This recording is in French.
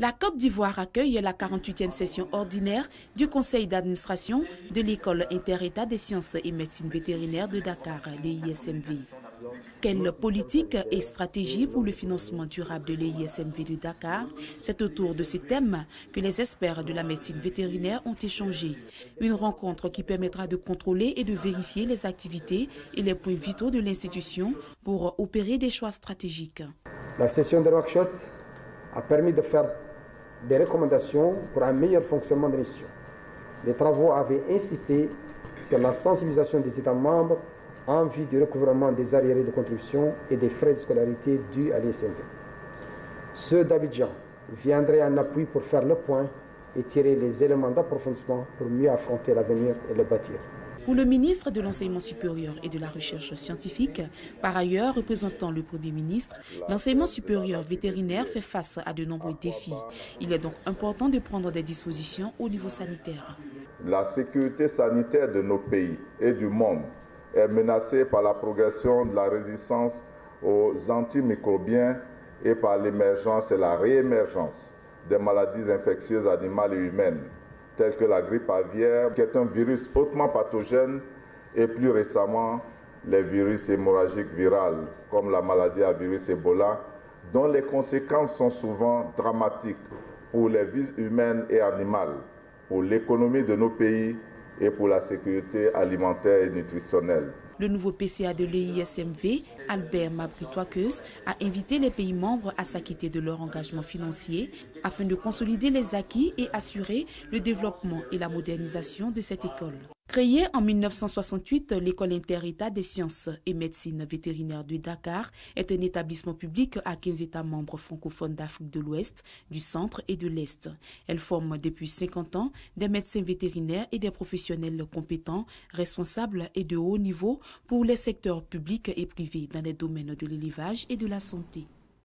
La Côte d'Ivoire accueille la 48e session ordinaire du conseil d'administration de l'école inter-État des sciences et médecine vétérinaire de Dakar, l'EISMV. Quelle politique et stratégie pour le financement durable de l'EISMV de Dakar? C'est autour de ce thème que les experts de la médecine vétérinaire ont échangé. Une rencontre qui permettra de contrôler et de vérifier les activités et les points vitaux de l'institution pour opérer des choix stratégiques. La session de workshop a permis de faire des recommandations pour un meilleur fonctionnement de l'institution. Les travaux avaient incité sur la sensibilisation des États membres en vue du recouvrement des arriérés de contribution et des frais de scolarité dus à l'EISMV. Ceux d'Abidjan viendraient en appui pour faire le point et tirer les éléments d'approfondissement pour mieux affronter l'avenir et le bâtir. Pour le ministre de l'Enseignement supérieur et de la Recherche scientifique, par ailleurs représentant le Premier ministre, l'enseignement supérieur vétérinaire fait face à de nombreux défis. Il est donc important de prendre des dispositions au niveau sanitaire. La sécurité sanitaire de nos pays et du monde est menacée par la progression de la résistance aux antimicrobiens et par l'émergence et la réémergence des maladies infectieuses animales et humaines, telles que la grippe aviaire, qui est un virus hautement pathogène, et plus récemment les virus hémorragiques virales, comme la maladie à virus Ebola, dont les conséquences sont souvent dramatiques pour les vies humaines et animales, pour l'économie de nos pays et pour la sécurité alimentaire et nutritionnelle. Le nouveau PCA de l'EISMV, Albert Mabry-Touakeus, a invité les pays membres à s'acquitter de leur engagement financier afin de consolider les acquis et assurer le développement et la modernisation de cette école. Créée en 1968, l'école inter-État des sciences et médecine vétérinaire de Dakar est un établissement public à 15 États membres francophones d'Afrique de l'Ouest, du Centre et de l'Est. Elle forme depuis 50 ans des médecins vétérinaires et des professionnels compétents, responsables et de haut niveau pour les secteurs publics et privés dans les domaines de l'élevage et de la santé.